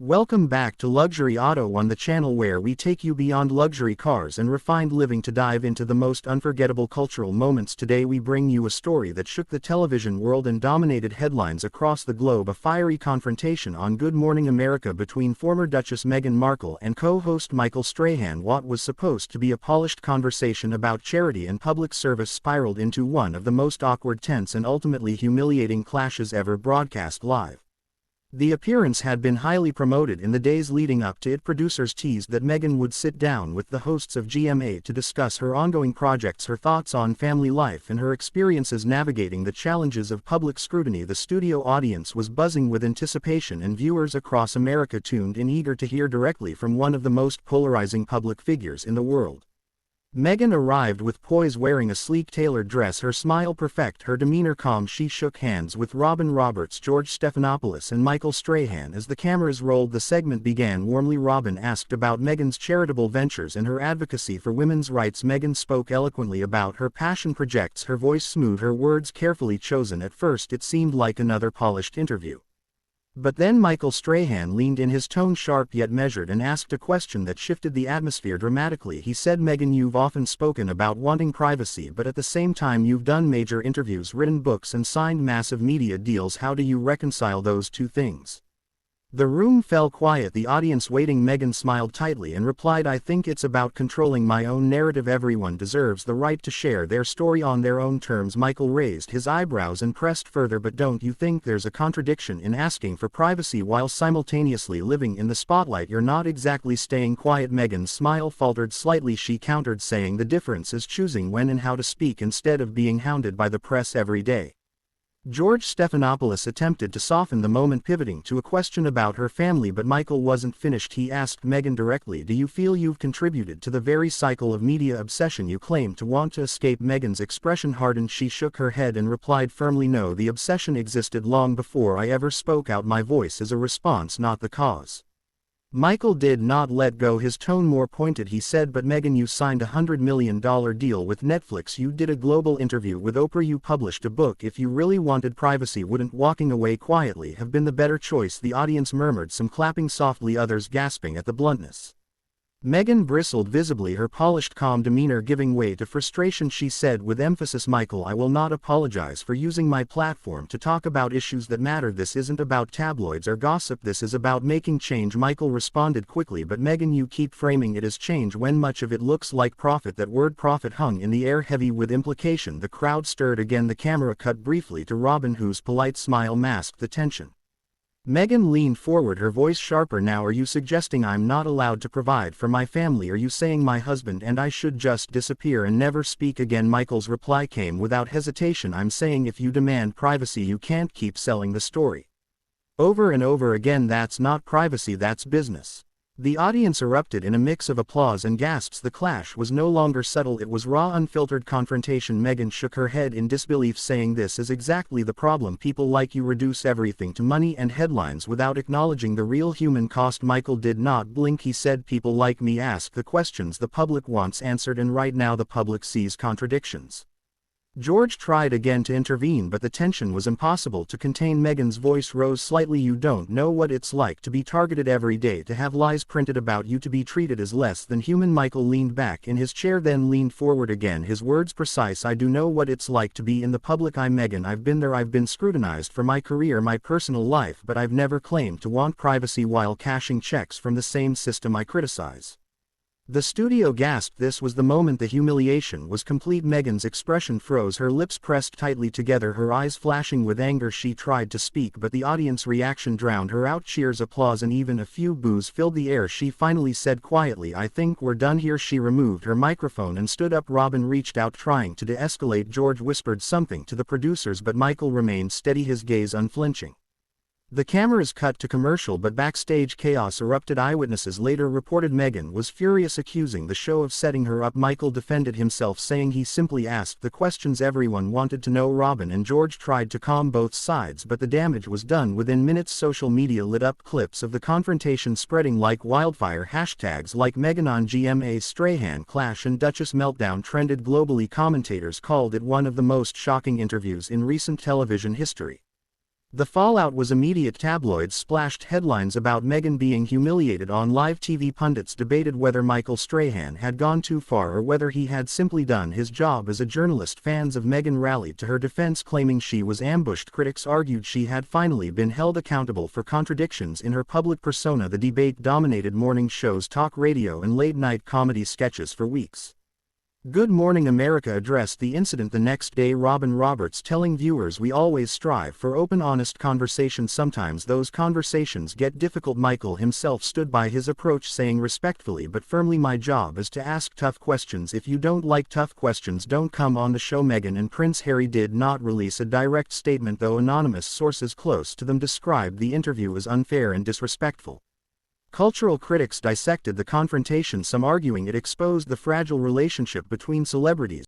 Welcome back to Luxury Auto on the channel where we take you beyond luxury cars and refined living to dive into the most unforgettable cultural moments. Today we bring you a story that shook the television world and dominated headlines across the globe, a fiery confrontation on Good Morning America between former Duchess Meghan Markle and co-host Michael Strahan. What was supposed to be a polished conversation about charity and public service spiraled into one of the most awkward, tense and ultimately humiliating clashes ever broadcast live. The appearance had been highly promoted in the days leading up to it. Producers teased that Meghan would sit down with the hosts of GMA to discuss her ongoing projects, her thoughts on family life, and her experiences navigating the challenges of public scrutiny. The studio audience was buzzing with anticipation, and viewers across America tuned in, eager to hear directly from one of the most polarizing public figures in the world. Meghan arrived with poise, wearing a sleek tailored dress, her smile perfect, her demeanor calm. She shook hands with Robin Roberts, George Stephanopoulos and Michael Strahan as the cameras rolled. The segment began warmly. Robin asked about Meghan's charitable ventures and her advocacy for women's rights. Meghan spoke eloquently about her passion projects, her voice smooth, her words carefully chosen. At first it seemed like another polished interview. But then Michael Strahan leaned in, his tone sharp yet measured, and asked a question that shifted the atmosphere dramatically. He said, "Meghan, you've often spoken about wanting privacy, but at the same time you've done major interviews, written books and signed massive media deals. How do you reconcile those two things?" The room fell quiet, the audience waiting. Meghan smiled tightly and replied, "I think it's about controlling my own narrative. Everyone deserves the right to share their story on their own terms." Michael raised his eyebrows and pressed further, "But don't you think there's a contradiction in asking for privacy while simultaneously living in the spotlight? You're not exactly staying quiet." Meghan's smile faltered slightly. She countered, saying, "The difference is choosing when and how to speak instead of being hounded by the press every day." George Stephanopoulos attempted to soften the moment, pivoting to a question about her family, but Michael wasn't finished. He asked Meghan directly, "Do you feel you've contributed to the very cycle of media obsession you claim to want to escape?" Meghan's expression hardened. She shook her head and replied firmly, "No, the obsession existed long before I ever spoke out. My voice is a response, not the cause." Michael did not let go, his tone more pointed. He said, "But Meghan, you signed a $100 million deal with Netflix, you did a global interview with Oprah, you published a book. If you really wanted privacy, wouldn't walking away quietly have been the better choice?" The audience murmured, some clapping softly, others gasping at the bluntness. Meghan bristled visibly, her polished calm demeanor giving way to frustration. She said with emphasis, "Michael, I will not apologize for using my platform to talk about issues that matter. This isn't about tabloids or gossip, this is about making change." Michael responded quickly, "But Meghan, you keep framing it as change when much of it looks like profit." That word profit hung in the air, heavy with implication. The crowd stirred again. The camera cut briefly to Robin, whose polite smile masked the tension. Meghan leaned forward, her voice sharper now. "Are you suggesting I'm not allowed to provide for my family? Are you saying my husband and I should just disappear and never speak again?" Michael's reply came without hesitation, "I'm saying if you demand privacy, you can't keep selling the story over and over again. That's not privacy, that's business." The audience erupted in a mix of applause and gasps. The clash was no longer subtle, it was raw, unfiltered confrontation. Meghan shook her head in disbelief, saying, "This is exactly the problem. People like you reduce everything to money and headlines without acknowledging the real human cost." Michael did not blink. He said, "People like me ask the questions the public wants answered, and right now the public sees contradictions." George tried again to intervene, but the tension was impossible to contain. Meghan's voice rose slightly, "You don't know what it's like to be targeted every day, to have lies printed about you, to be treated as less than human." Michael leaned back in his chair, then leaned forward again, his words precise, "I do know what it's like to be in the public eye, Meghan. I've been there. I've been scrutinized for my career, my personal life, but I've never claimed to want privacy while cashing checks from the same system I criticize." The studio gasped. This was the moment. The humiliation was complete. Meghan's expression froze, her lips pressed tightly together, her eyes flashing with anger. She tried to speak, but the audience reaction drowned her out. Cheers, applause, and even a few boos filled the air. She finally said quietly, "I think we're done here." She removed her microphone and stood up. Robin reached out, trying to de-escalate. George whispered something to the producers, but Michael remained steady, his gaze unflinching. The cameras cut to commercial, but backstage chaos erupted. Eyewitnesses later reported Meghan was furious, accusing the show of setting her up. Michael defended himself, saying he simply asked the questions everyone wanted to know. Robin and George tried to calm both sides, but the damage was done within minutes. Social media lit up, clips of the confrontation spreading like wildfire. Hashtags like Meghan on GMA, Strahan clash and Duchess meltdown trended globally. Commentators called it one of the most shocking interviews in recent television history. The fallout was immediate. Tabloids splashed headlines about Meghan being humiliated on live TV. Pundits debated whether Michael Strahan had gone too far or whether he had simply done his job as a journalist. Fans of Meghan rallied to her defense, claiming she was ambushed. Critics argued she had finally been held accountable for contradictions in her public persona. The debate dominated morning shows, talk radio, and late-night comedy sketches for weeks. Good Morning America addressed the incident the next day. Robin Roberts telling viewers, "We always strive for open, honest conversations. Sometimes those conversations get difficult." Michael himself stood by his approach, saying respectfully but firmly, "My job is to ask tough questions. If you don't like tough questions, don't come on the show." Meghan and Prince Harry did not release a direct statement, though anonymous sources close to them described the interview as unfair and disrespectful. Cultural critics dissected the confrontation, some arguing it exposed the fragile relationship between celebrities.